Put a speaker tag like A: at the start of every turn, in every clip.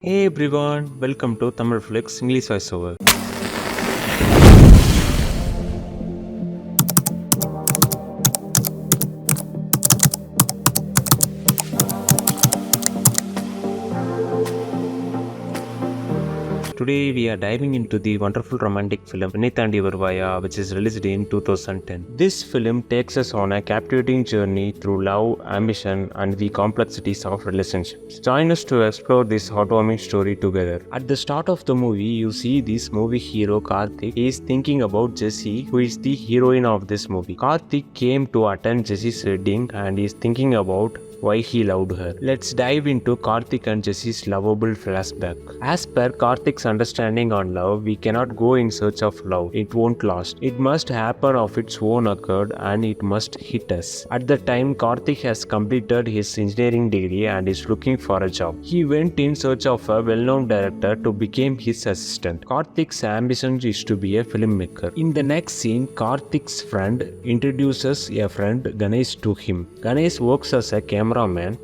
A: Hey everyone, welcome to TamiFlix English Voiceover. Today we are diving into the wonderful romantic film Vinnaithaandi Varuvaayaa, which is released in 2010. This film takes us on a captivating journey through love, ambition, and the complexities of relationships. Join us to explore this heartwarming story together. At the start of the movie, you see this movie hero Karthik. He is thinking about Jessi, who is the heroine of this movie. Karthik came to attend Jessi's wedding and is thinking about why he loved her. Let's dive into Karthik and Jessi's lovable flashback. As per Karthik's understanding on love, we cannot go in search of love. It won't last. It must happen of its own accord and it must hit us. At the time, Karthik has completed his engineering degree and is looking for a job. He went in search of a well-known director to become his assistant. Karthik's ambition is to be a filmmaker. In the next scene, Karthik's friend introduces a friend Ganesh to him. Ganesh works as a cameraman,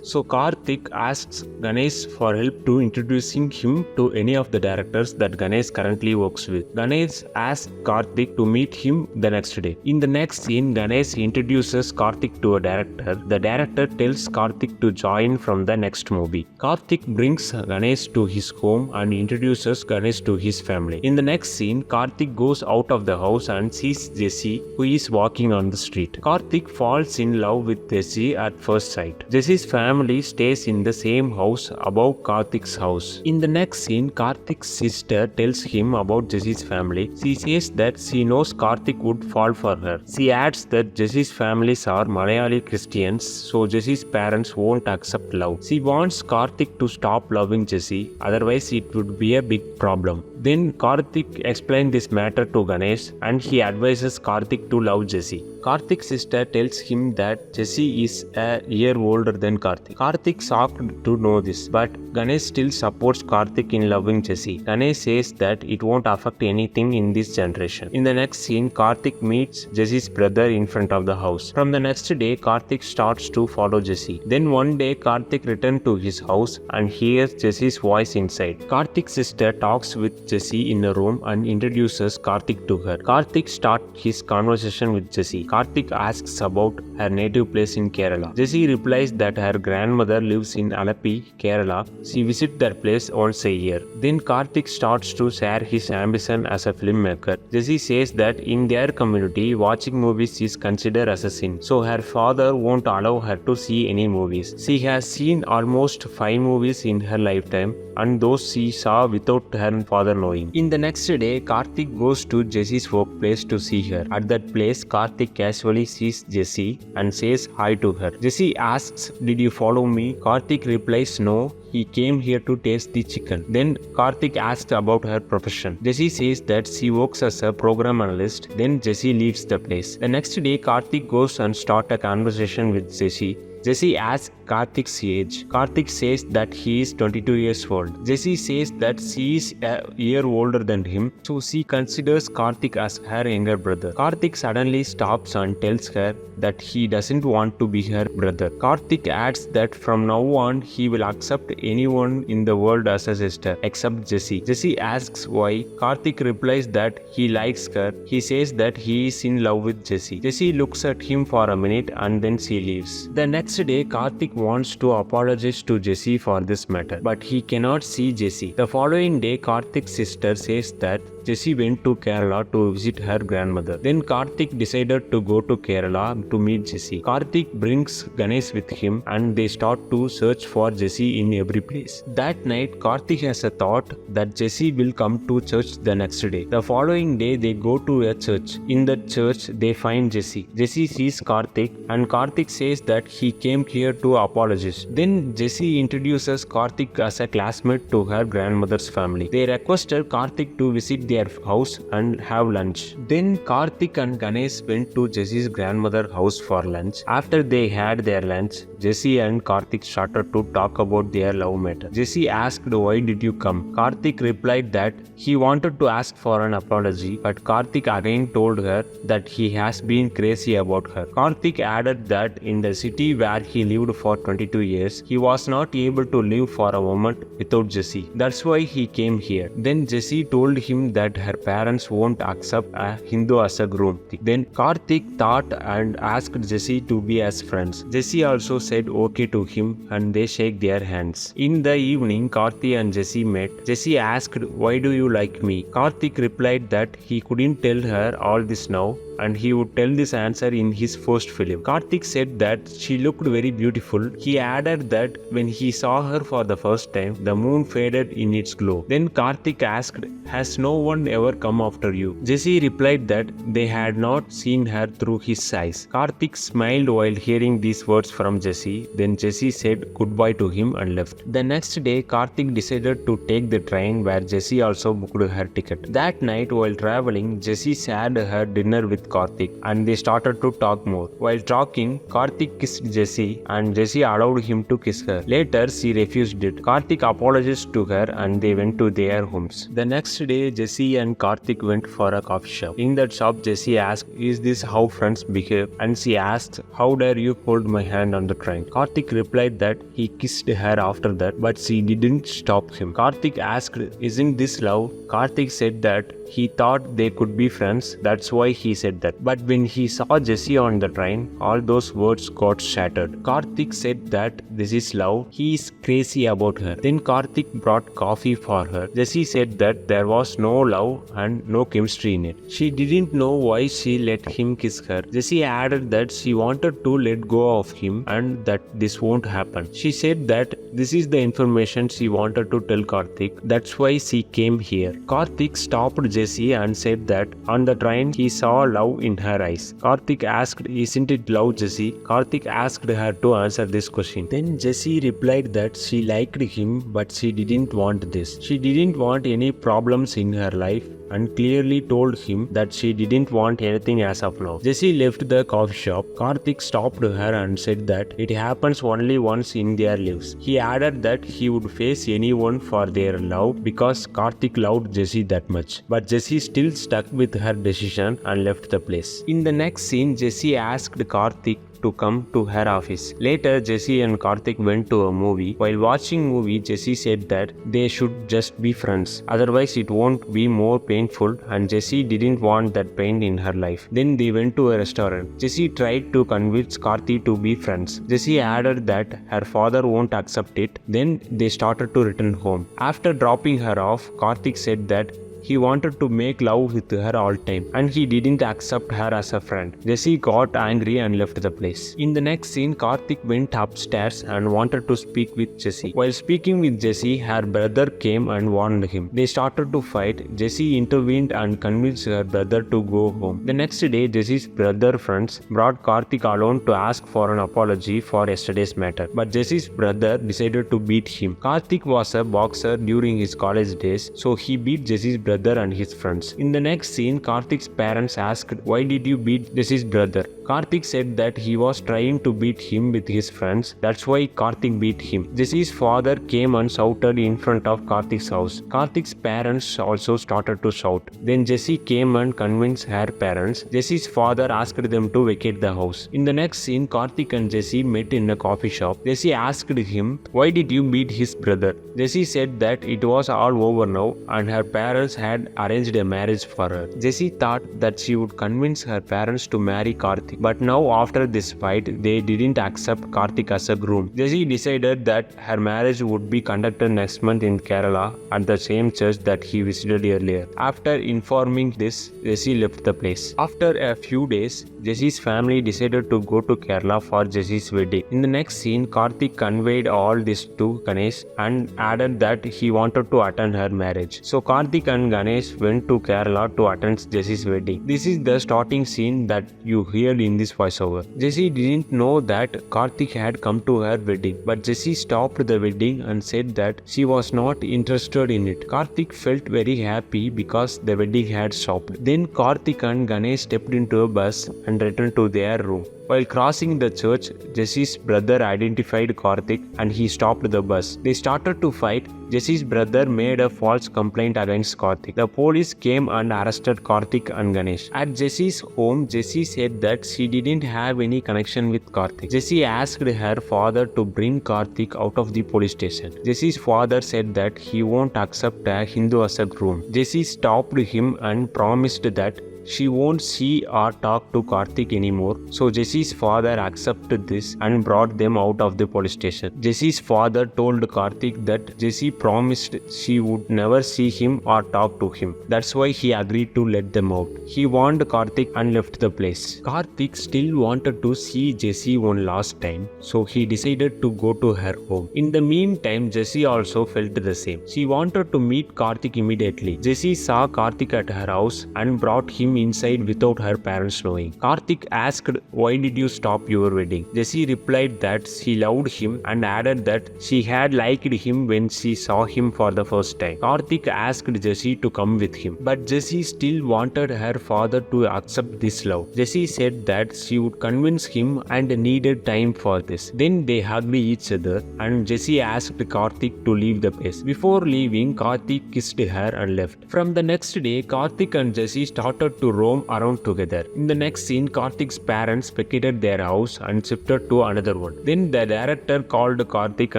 A: so Karthik asks Ganesh for help to introducing him to any of the directors that Ganesh currently works with. Ganesh asks Karthik to meet him the next day. In the next scene, Ganesh introduces Karthik to a director. The director tells Karthik to join from the next movie. Karthik brings Ganesh to his home and introduces Ganesh to his family. In the next scene, Karthik goes out of the house and sees Jessi, who is walking on the street. Karthik falls in love with Jessi at first sight. Jessi's family stays in the same house above Karthik's house. In the next scene, Karthik's sister tells him about Jessi's family. She says that she knows Karthik would fall for her. She adds that Jessi's families are Malayali Christians, so Jessi's parents won't accept love. She wants Karthik to stop loving Jessi, otherwise it would be a big problem. Then Karthik explains this matter to Ganesh and he advises Karthik to love Jessi. Karthik's sister tells him that Jessi is a year older than Karthik. Karthik shocked to know this, but Ganesh still supports Karthik in loving Jessi. Ganesh says that it won't affect anything in this generation. In the next scene, Karthik meets Jessi's brother in front of the house. From the next day, Karthik starts to follow Jessi. Then one day, Karthik returns to his house and hears Jessi's voice inside. Karthik's sister talks with Jessi in a room and introduces Karthik to her. Karthik starts his conversation with Jessi. Karthik asks about her native place in Kerala. Jessi replies that her grandmother lives in Alapi, Kerala. She visits that place once a year. Then Karthik starts to share his ambition as a filmmaker. Jessi says that in their community, watching movies is considered as a sin, so her father won't allow her to see any movies. She has seen almost 5 movies in her lifetime, and those she saw without her father knowing. In the next day, Karthik goes to Jessi's workplace to see her. At that place, Karthik casually sees Jessi and says hi to her. Jessi asks, "Did you follow me?" Karthik replies, "No, he came here to taste the chicken." Then Karthik asks about her profession. Jessi says that she works as a program analyst. Then Jessi leaves the place. The next day, Karthik goes and starts a conversation with Jessi. Jessi asks Karthik's age. Karthik says that he is 22 years old. Jessi says that she is a year older than him, so she considers Karthik as her younger brother. Karthik suddenly stops and tells her that he doesn't want to be her brother. Karthik adds that from now on he will accept anyone in the world as a sister except Jessi. Jessi asks why. Karthik replies that he likes her. He says that he is in love with Jessi. Jessi looks at him for a minute and then she leaves. The next day, Karthik wants to apologize to Jessi for this matter, but he cannot see Jessi. The following day, Karthik's sister says that Jessi went to Kerala to visit her grandmother. Then Karthik decided to go to Kerala to meet Jessi. Karthik brings Ganesh with him and they start to search for Jessi in every place. That night, Karthik has a thought that Jessi will come to church the next day. The following day, they go to a church. In the church, they find Jessi. Jessi sees Karthik and Karthik says that he came here to apologize. Then Jessi introduces Karthik as a classmate to her grandmother's family. They requested Karthik to visit their house and have lunch. Then Karthik and Ganesh went to Jessi's grandmother's house for lunch. After they had their lunch, Jessi and Karthik started to talk about their love matter. Jessi asked, "Why did you come?" Karthik replied that he wanted to ask for an apology, but Karthik again told her that he has been crazy about her. Karthik added that in the city where he lived for 22 years, he was not able to live for a moment without Jessi. That's why he came here. Then Jessi told him that her parents won't accept a Hindu as a groom. Then Karthik thought and asked Jessi to be as friends. Jessi also said okay to him and they shake their hands. In the evening, Karthik and Jessi met. Jessi asked, "Why do you like me?" Karthik replied that he couldn't tell her all this now and he would tell this answer in his first film. Karthik said that she looked very beautiful. He added that when he saw her for the first time, the moon faded in its glow. Then Karthik asked, "Has no one ever come after you?" Jessi replied that they had not seen her through his eyes. Karthik smiled while hearing these words from Jessi. Then Jessi said goodbye to him and left. The next day, Karthik decided to take the train where Jessi also booked her ticket. That night while traveling, Jessi shared her dinner with Karthik and they started to talk more. While talking, Karthik kissed Jessi and Jessi allowed him to kiss her. Later, she refused it. Karthik apologized to her and they went to their homes. The next day, Jessi and Karthik went for a coffee shop. In that shop, Jessi asked, "Is this how friends behave?" And she asked, "How dare you hold my hand on the train?" Karthik replied that he kissed her after that, but she didn't stop him. Karthik asked, "Isn't this love?" Karthik said that he thought they could be friends, that's why he said that. But when he saw Jessi on the train, all those words got shattered. Karthik said that this is love, he is crazy about her. Then Karthik brought coffee for her. Jessi said that there was no love and no chemistry in it. She didn't know why she let him kiss her. Jessi added that she wanted to let go of him and that this won't happen. She said that this is the information she wanted to tell Karthik, that's why she came here. Karthik stopped Jessi and said that on the train he saw love in her eyes. Karthik asked, "Isn't it love, Jessi?" Karthik asked her to answer this question. Then Jessi replied that she liked him but she didn't want this. She didn't want any problems in her life and clearly told him that she didn't want anything as of now. Jessi left the coffee shop. Karthik stopped her and said that it happens only once in their lives. He added that he would face anyone for their love because Karthik loved Jessi that much. But Jessi still stuck with her decision and left the place. In the next scene, Jessi asked Karthik to come to her office. Later, Jessi and Karthik went to a movie. While watching movie, Jessi said that they should just be friends. Otherwise, it won't be more painful and Jessi didn't want that pain in her life. Then they went to a restaurant. Jessi tried to convince Karthik to be friends. Jessi added that her father won't accept it. Then they started to return home. After dropping her off, Karthik said that he wanted to make love with her all time and he didn't accept her as a friend. Jessi got angry and left the place. In the next scene, Karthik went upstairs and wanted to speak with Jessi. While speaking with Jessi, her brother came and warned him. They started to fight. Jessi intervened and convinced her brother to go home. The next day, Jessi's brother friends brought Karthik alone to ask for an apology for yesterday's matter. But Jessi's brother decided to beat him. Karthik was a boxer during his college days, so he beat Jessi's brother and his friends. In the next scene, Karthik's parents asked, "Why did you beat Jesse's brother?" Karthik said that he was trying to beat him with his friends. That's why Karthik beat him. Jesse's father came and shouted in front of Karthik's house. Karthik's parents also started to shout. Then Jessi came and convinced her parents. Jesse's father asked them to vacate the house. In the next scene, Karthik and Jessi met in a coffee shop. Jessi asked him, "Why did you beat his brother?" Jessi said that it was all over now and her parents had arranged a marriage for her. Jessi thought that she would convince her parents to marry Karthik. But now after this fight, they didn't accept Karthik as a groom. Jessi decided that her marriage would be conducted next month in Kerala at the same church that he visited earlier. After informing this, Jessi left the place. After a few days, Jessi's family decided to go to Kerala for Jessi's wedding. In the next scene, Karthik conveyed all this to Ganesh and added that he wanted to attend her marriage. So Karthik and Ganesh went to Kerala to attend Jessi's wedding. This is the starting scene that you heard in this voiceover. Jessi didn't know that Karthik had come to her wedding, but Jessi stopped the wedding and said that she was not interested in it. Karthik felt very happy because the wedding had stopped. Then Karthik and Ganesh stepped into a bus and returned to their room. While crossing the church, Jessi's brother identified Karthik and he stopped the bus. They started to fight. Jessi's brother made a false complaint against Karthik. The police came and arrested Karthik and Ganesh. At Jessi's home, Jessi said that she didn't have any connection with Karthik. Jessi asked her father to bring Karthik out of the police station. Jessi's father said that he won't accept a Hindu as a groom. Jessi stopped him and promised that she won't see or talk to Karthik anymore. So Jessi's father accepted this and brought them out of the police station. Jessi's father told Karthik that Jessi promised she would never see him or talk to him. That's why he agreed to let them out. He warned Karthik and left the place. Karthik still wanted to see Jessi one last time, so he decided to go to her home. In the meantime, Jessi also felt the same. She wanted to meet Karthik immediately. Jessi saw Karthik at her house and brought him inside without her parents knowing. Karthik asked, "Why did you stop your wedding?" Jessi replied that she loved him and added that she had liked him when she saw him for the first time. Karthik asked Jessi to come with him, but Jessi still wanted her father to accept this love. Jessi said that she would convince him and needed time for this. Then they hugged each other and Jessi asked Karthik to leave the place. Before leaving, Karthik kissed her and left. From the next day, Karthik and Jessi started to roam around together. In the next scene, Karthik's parents vacated their house and shifted to another one. Then the director called Karthik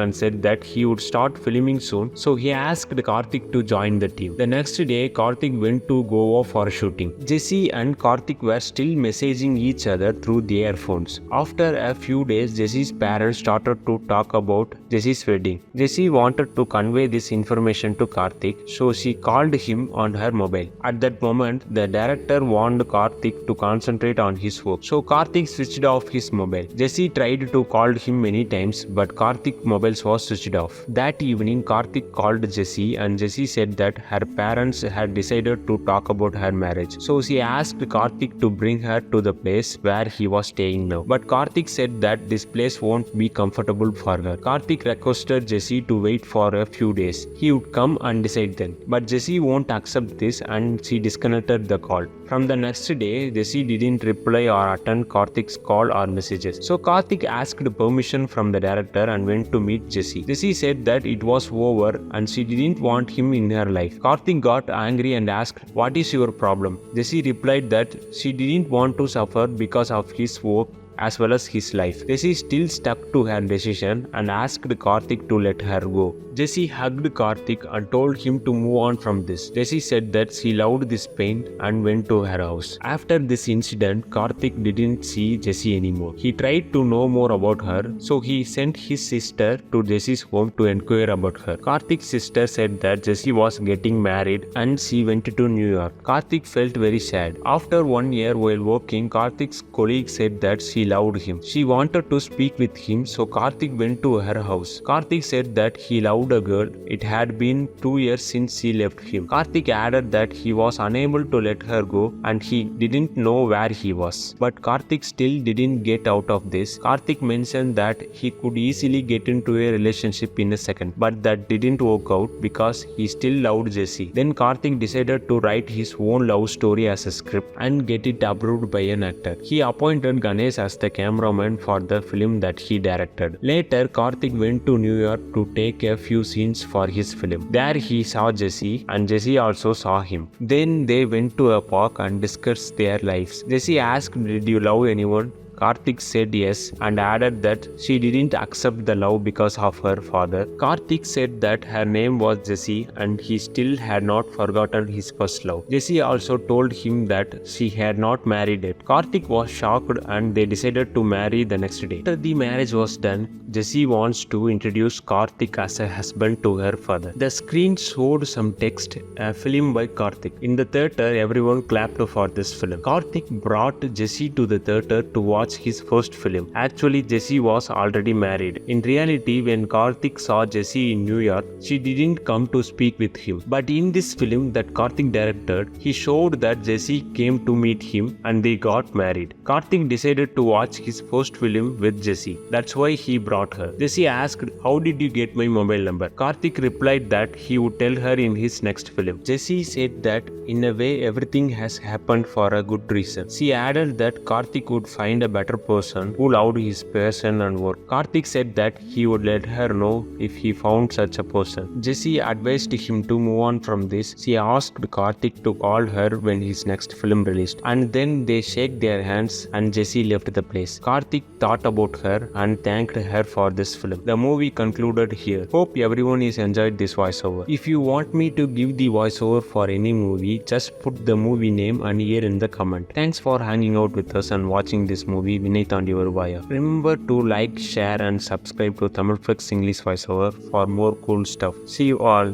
A: and said that he would start filming soon, so he asked Karthik to join the team. The next day, Karthik went to Goa for shooting. Jessi and Karthik were still messaging each other through their phones. After a few days, Jessi's parents started to talk about Jessi's wedding. Jessi wanted to convey this information to Karthik, so she called him on her mobile. At that moment, the director warned Karthik to concentrate on his work, so Karthik switched off his mobile. Jessi tried to call him many times, but Karthik's mobile was switched off. That evening, Karthik called Jessi and Jessi said that her parents had decided to talk about her marriage. So she asked Karthik to bring her to the place where he was staying now. But Karthik said that this place won't be comfortable for her. Karthik requested Jessi to wait for a few days. He would come and decide then. But Jessi won't accept this and she disconnected the call. From the next day, Jessi didn't reply or attend Karthik's call or messages. So Karthik asked permission from the director and went to meet Jessi. Jessi said that it was over and she didn't want him in her life. Karthik got angry and asked, "What is your problem?" Jessi replied that she didn't want to suffer because of his work as well as his life. Jessi still stuck to her decision and asked Karthik to let her go. Jessi hugged Karthik and told him to move on from this. Jessi said that she loved this pain and went to her house. After this incident, Karthik didn't see Jessi anymore. He tried to know more about her, so he sent his sister to Jessi's home to inquire about her. Karthik's sister said that Jessi was getting married and she went to New York. Karthik felt very sad. After 1 year while working, Karthik's colleague said that she loved him. She wanted to speak with him, so Karthik went to her house. Karthik said that he loved a girl. It had been 2 years since she left him. Karthik added that he was unable to let her go and he didn't know where he was. But Karthik still didn't get out of this. Karthik mentioned that he could easily get into a relationship in a second, but that didn't work out because he still loved Jessi. Then Karthik decided to write his own love story as a script and get it approved by an actor. He appointed Ganesh as the cameraman for the film that he directed. Later, Karthik went to New York to take a few scenes for his film. There he saw Jessi and Jessi also saw him. Then they went to a park and discussed their lives. Jessi asked, "Did you love anyone?" Karthik said yes and added that she didn't accept the love because of her father. Karthik said that her name was Jessi and he still had not forgotten his first love. Jessi also told him that she had not married yet. Karthik was shocked and they decided to marry the next day. After the marriage was done, Jessi wants to introduce Karthik as a husband to her father. The screen showed some text, a film by Karthik. In the theatre, everyone clapped for this film. Karthik brought Jessi to the theatre to watch his first film. Actually, Jessi was already married. In reality, when Karthik saw Jessi in New York, she didn't come to speak with him. But in this film that Karthik directed, he showed that Jessi came to meet him and they got married. Karthik decided to watch his first film with Jessi. That's why he brought her. Jessi asked, "How did you get my mobile number?" Karthik replied that he would tell her in his next film. Jessi said that in a way everything has happened for a good reason. She added that Karthik would find a better person who loved his passion and work. Karthik said that he would let her know if he found such a person. Jessi advised him to move on from this. She asked Karthik to call her when his next film released, and then they shake their hands and Jessi left the place. Karthik thought about her and thanked her for this film. The movie concluded here. Hope everyone is enjoyed this voiceover. If you want me to give the voiceover for any movie, just put the movie name and year in the comment. Thanks for hanging out with us and watching this movie Vinnaithaandi Varuvaayaa. Remember to like, share and subscribe to TamiFlix English Voiceover for more cool stuff. See you all.